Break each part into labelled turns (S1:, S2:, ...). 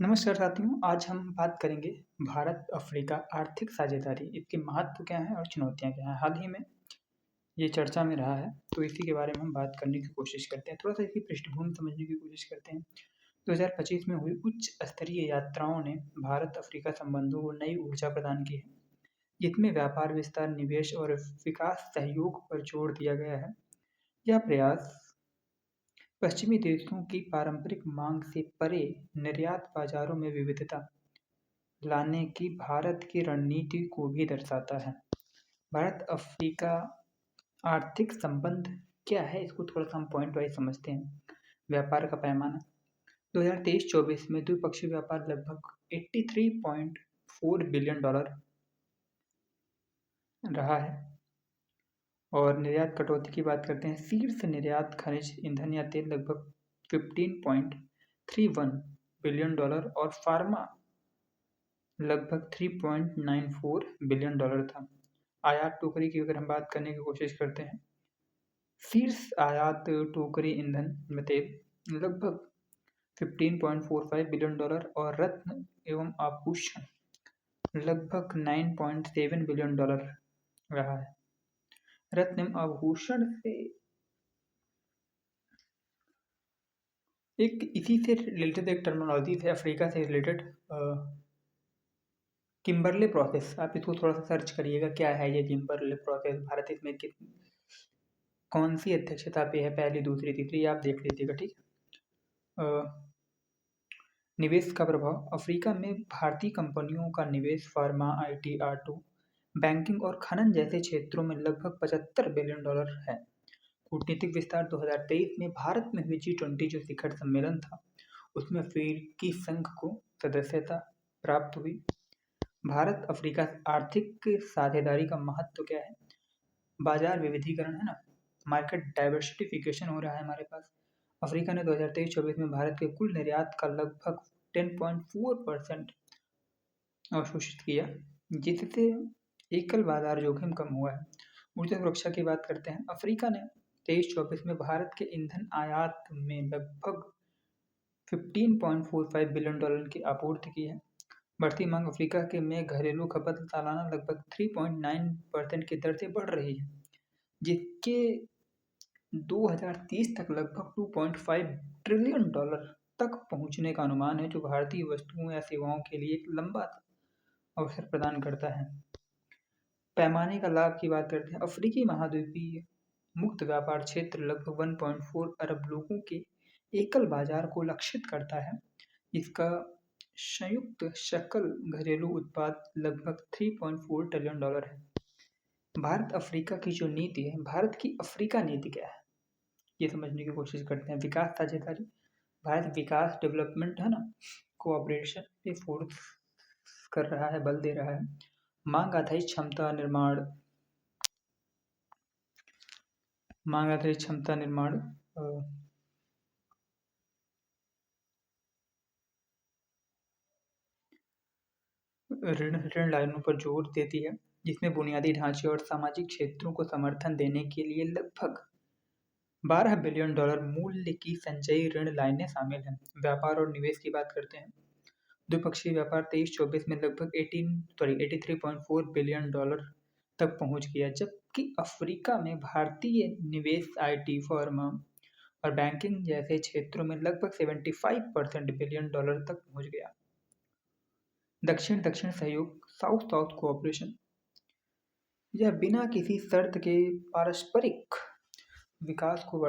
S1: नमस्कार साथियों, आज हम बात करेंगे भारत अफ्रीका आर्थिक साझेदारी, इसके महत्व क्या हैं और चुनौतियाँ क्या हैं। हाल ही में ये चर्चा में रहा है, तो इसी के बारे में हम बात करने की कोशिश करते हैं। थोड़ा-सा इसकी पृष्ठभूमि समझने की कोशिश करते हैं। 2025 में हुई उच्च स्तरीय यात्राओं ने भारत अफ्रीका संबंधों को नई ऊर्जा प्रदान की है, जिसमें व्यापार विस्तार, निवेश और विकास सहयोग पर जोर दिया गया है। यह प्रयास पश्चिमी देशों की पारंपरिक मांग से परे निर्यात बाजारों में विविधता लाने की भारत की रणनीति को भी दर्शाता है। भारत-अफ्रीका आर्थिक संबंध क्या है? इसको थोड़ा-सा हम पॉइंट वाइज़ समझते हैं। व्यापार का पैमाना 2023-24 में द्विपक्षीय व्यापार लगभग 83.4 बिलियन डॉलर रहा है और निर्यात कटौती की बात करते हैं। शीर्ष निर्यात खनिज ईंधन या तेल लगभग 15.31 बिलियन डॉलर और फार्मा लगभग 3.94 बिलियन डॉलर था। आयात टोकरी की अगर हम बात करने की कोशिश करते हैं, शीर्ष आयात टोकरी ईंधन में तेल लगभग 15.45 बिलियन डॉलर और रत्न एवं आभूषण लगभग 9.7 बिलियन डॉलर रहा है। रत्न एवं आभूषण से एक इसी से रिलेटेड एक टर्मिनोलॉजी है अफ्रीका से रिलेटेड किम्बरले प्रोसेस। आप इसको थोड़ा-सा सर्च करिएगा, क्या है ये किम्बरले प्रोसेस? भारत इसमें कौन-सी अध्यक्षता पे है, पहली, दूसरी, तीसरी? आप देख लीजिएगा, ठीक है? निवेश का प्रभाव अफ्रीका में भारतीय कंपनियों का निवेश फार्मा, आईटी, ऑटो, बैंकिंग और खनन जैसे क्षेत्रों में लगभग 75 बिलियन डॉलर है। कूटनीतिक विस्तार 2023 में भारत में हुई G20 जो शिखर सम्मेलन था, उसमें अफ्रीकी संघ को सदस्यता प्राप्त हुई। भारत अफ्रीका आर्थिक साझेदारी का महत्व क्या है? बाजार विविधीकरण है ना, मार्केट डाइवर्सिफिकेशन हो रहा है हमारे पास। अफ्रीका ने 2023-24 में भारत के कुल निर्यात का लगभग 10.4% अवशोषित किया, जिससे एकल बाजार जोखिम कम हुआ है। ऊर्जा सुरक्षा की बात करते हैं। अफ्रीका ने 23-24 में भारत के ईंधन आयात में लगभग 15.45 बिलियन डॉलर की आपूर्ति की है। बढ़ती मांग अफ्रीका के में घरेलू खपत सालाना लगभग 3.9% की दर से बढ़ रही है, जिसके 2030 तक लगभग 2.5 ट्रिलियन डॉलर तक पहुंचने का अनुमान है, जो भारतीय वस्तुओं या सेवाओं के लिए एक लंबा अवसर प्रदान करता है। पैमाने का लाभ की बात करते हैं। अफ्रीकी महाद्वीपीय मुक्त व्यापार क्षेत्र लगभग 1.4 अरब लोगों के एकल बाजार को लक्षित करता है। इसका संयुक्त सकल घरेलू उत्पाद लगभग 3.4 ट्रिलियन डॉलर है। भारत अफ्रीका की जो नीति है, भारत की अफ्रीका नीति क्या है, ये समझने की कोशिश करते हैं। विकास साझेदारी, भारत विकास डेवलपमेंट है ना, कोऑपरेशन पे फोर्स कर रहा है, बल दे रहा है। मांग आधारित क्षमता निर्माण, मांग आधारित क्षमता निर्माण ऋण लाइनों पर जोर देती है, जिसमें बुनियादी ढांचे और सामाजिक क्षेत्रों को समर्थन देने के लिए लगभग 12 बिलियन डॉलर मूल्य की संचयी ऋण लाइनें शामिल हैं। व्यापार और निवेश की बात करते हैं। द्विपक्षीय व्यापार 23-24 में लगभग 83.4 बिलियन डॉलर तक पहुंच गया, जबकि अफ्रीका में भारतीय निवेश आईटी फर्म और बैंकिंग जैसे क्षेत्रों में लगभग 75% बिलियन डॉलर तक पहुंच गया। दक्षिण दक्षिण सहयोग, साउथ साउथ कोऑपरेशन, यह बिना किसी शर्त के पारस्परिक विकास को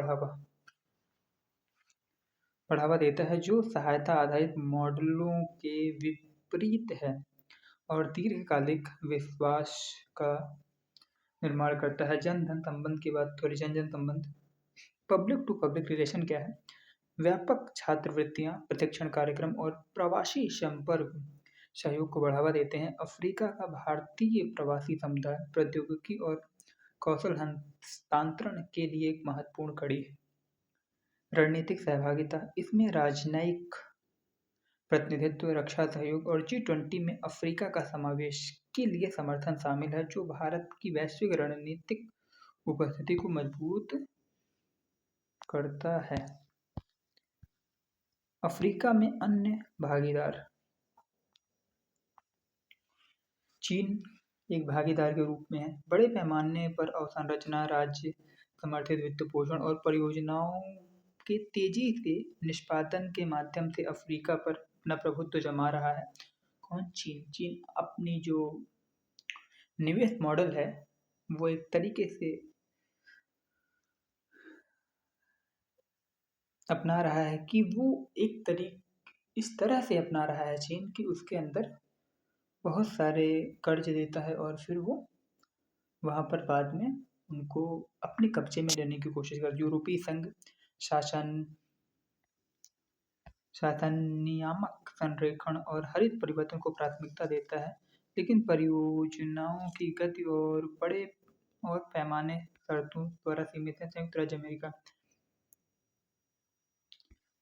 S1: बढ़ावा देता है, जो सहायता आधारित मॉडलों के विपरीत है और दीर्घकालिक विश्वास का निर्माण करता है। जन धन संबंध की बात करें, जन जन संबंध, पब्लिक टू पब्लिक रिलेशन क्या है? व्यापक छात्रवृत्तियां, प्रशिक्षण कार्यक्रम और प्रवासी संपर्क सहयोग को बढ़ावा देते हैं। अफ्रीका का भारतीय प्रवासी समुदाय प्रौद्योगिकी और कौशल हस्तांतरण के लिए एक महत्वपूर्ण कड़ी है। रणनीतिक सहभागिता, इसमें राजनयिक प्रतिनिधित्व, रक्षा सहयोग और G20 में अफ्रीका का समावेश के लिए समर्थन शामिल है, जो भारत की वैश्विक रणनीतिक उपस्थिति को मजबूत करता है। अफ्रीका में अन्य भागीदार। चीन एक भागीदार के रूप में है। बड़े पैमाने पर अवसंरचना, राज्य समर्थित वित्त पोषण और परियोजनाओं के तेजी से निष्पादन के माध्यम से अफ्रीका पर अपना प्रभुत्व जमा रहा है। कौन? चीन। चीन अपनी जो निवेश मॉडल है वो एक तरीके से अपना रहा है कि वो एक इस तरह से अपना रहा है चीन कि उसके अंदर बहुत सारे कर्ज देता है और फिर वो वहाँ पर बाद में उनको अपने कब्जे में लेने की कोशिश कर। यूरोपीय संघ शासन शासन नियामक संरेखण और हरित परिवर्तन को प्राथमिकता देता है, लेकिन परियोजनाओं की गति और बड़े और पैमाने शर्तों द्वारा सीमित है। संयुक्त राज्य अमेरिका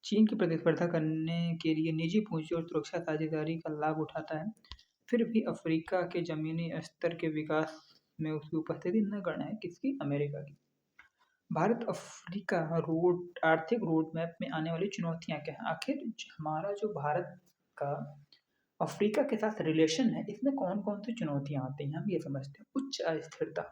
S1: चीन की प्रतिस्पर्धा करने के लिए निजी पूंजी और सुरक्षा साझेदारी का लाभ उठाता है, फिर भी अफ्रीका के जमीनी स्तर के विकास में उसकी उपस्थिति नगण्य है। किसकी? अमेरिका की। भारत अफ्रीका आर्थिक रोड मैप में आने वाली चुनौतियां क्या हैं? आखिर हमारा जो भारत का अफ्रीका के साथ रिलेशन है, इसमें कौन कौन सी चुनौतियां आती हैं, हम ये समझते हैं। उच्च अस्थिरता,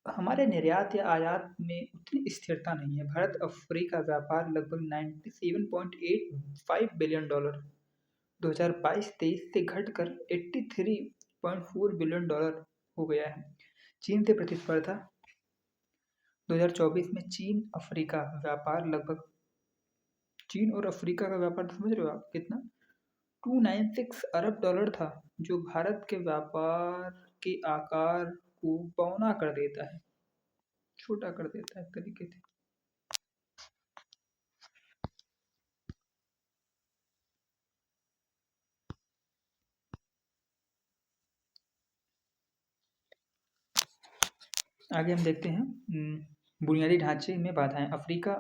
S1: हमारे निर्यात या आयात में उतनी स्थिरता नहीं है। भारत अफ्रीका व्यापार लगभग $97.85 बिलियन 2022-23 से घटकर $83.4 बिलियन हो गया है। चीन से प्रतिस्पर्धा 2024 में चीन और अफ्रीका का व्यापार समझ रहे हो आप कितना? $296 अरब था, जो भारत के व्यापार के आकार को पौना कर देता है, छोटा कर देता है एक तरीके से। आगे हम देखते हैं बुनियादी ढांचे में बाधाएं। अफ्रीका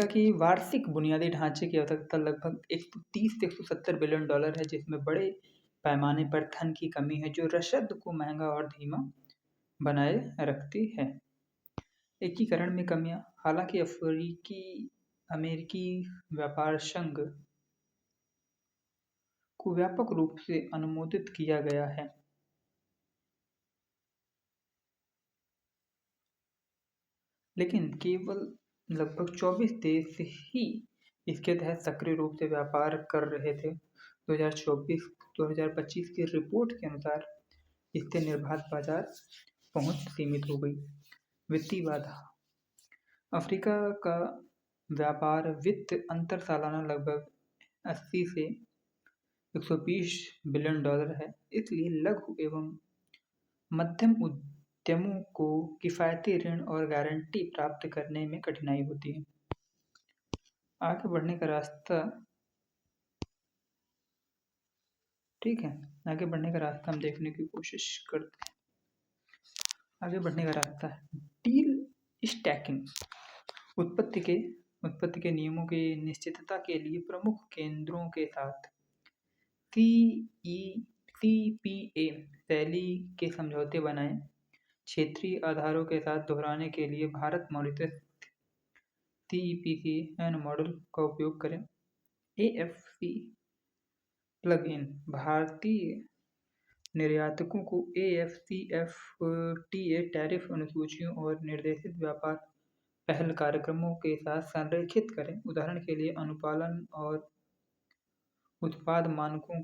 S1: की वार्षिक बुनियादी ढांचे की आवश्यकता लगभग $130 से $170 बिलियन है, जिसमें बड़े पैमाने पर धन की कमी है, जो रसद को महंगा और धीमा बनाए रखती है। एकीकरण में कमियां। हालांकि अमेरिकी व्यापार संघ को व्यापक रूप से अनुमोदित किया गया है, लेकिन केवल लगभग 24 देश ही इसके तहत सक्रिय रूप से व्यापार कर रहे थे। 2024-2025 की रिपोर्ट के अनुसार इससे निर्बाध बाजार पहुंच सीमित हो गई। वित्तीय बाधा। अफ्रीका का व्यापार वित्त अंतर सालाना लगभग 80 से $120 बिलियन है, इसलिए लघु एवं मध्यम उद्यमों को किफायती ऋण और गारंटी प्राप्त करने में कठिनाई होती है। आगे बढ़ने का रास्ता, ठीक है, आगे बढ़ने का रास्ता हम देखने की कोशिश करते हैं। आगे बढ़ने का रास्ता है डील स्टैकिंग। उत्पत्ति के नियमों की निश्चितता के लिए प्रमुख केंद्रों के साथ CPA शैली के समझौते बनाएं। क्षेत्रीय आधारों के साथ दोहराने के लिए भारत मॉरिशस CEPCN मॉडल का उपयोग करें। AFC plug-in. भारतीय निर्यातकों को AFCFTA टैरिफ अनुसूचियों और निर्देशित व्यापार पहल कार्यक्रमों के साथ संरेखित करें। उदाहरण के लिए अनुपालन और उत्पाद मानकों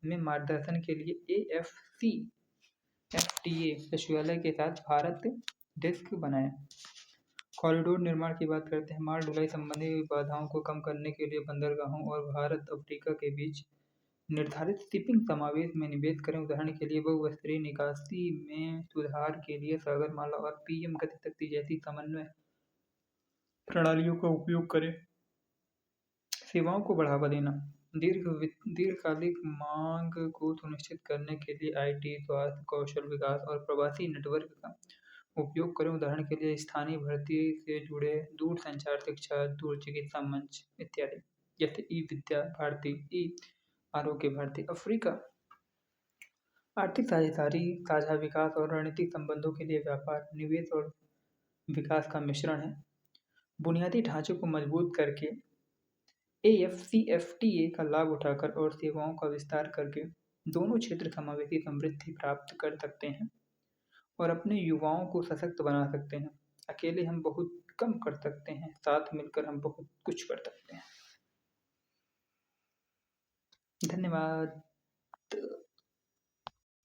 S1: में मार्गदर्शन के लिए AFCFTA सचिवालय के साथ भारत डेस्क बनाएं। कॉरिडोर निर्माण की बात करते हैं। माल ढुलाई संबंधी बाधाओं को कम करने के लिए बंदरगाहों और भारत अफ्रीका के बीच निर्धारित शिपिंग समावेश में निवेश करें। उदाहरण के लिए बहुस्तरीय निकासी में सुधार के लिए सागरमाला और PM गति शक्ति जैसी समन्वय प्रणालियों का उपयोग करें। सेवाओं को बढ़ावा देना। दीर्घकालिक मांग को सुनिश्चित करने के लिए IT, स्वास्थ्य, कौशल विकास और प्रवासी नेटवर्क का उपयोग करें। उदाहरण के लिए स्थानीय भर्ती से जुड़े दूरसंचार, शिक्षा, दूर चिकित्सा मंच इत्यादि, जैसे ई विद्या भारती, ई आरोग्य भारती। अफ्रीका आर्थिक साझेदारी साझा विकास और रणनीतिक संबंधों के लिए व्यापार, निवेश और विकास का मिश्रण है। बुनियादी ढांचे को मजबूत करके AFCFTA का लाभ उठाकर और सेवाओं का विस्तार करके दोनों क्षेत्र समावेशी समृद्धि प्राप्त कर सकते हैं और अपने युवाओं को सशक्त बना सकते हैं। अकेले हम बहुत कम कर सकते हैं, साथ मिलकर हम बहुत कुछ कर सकते हैं। धन्यवाद।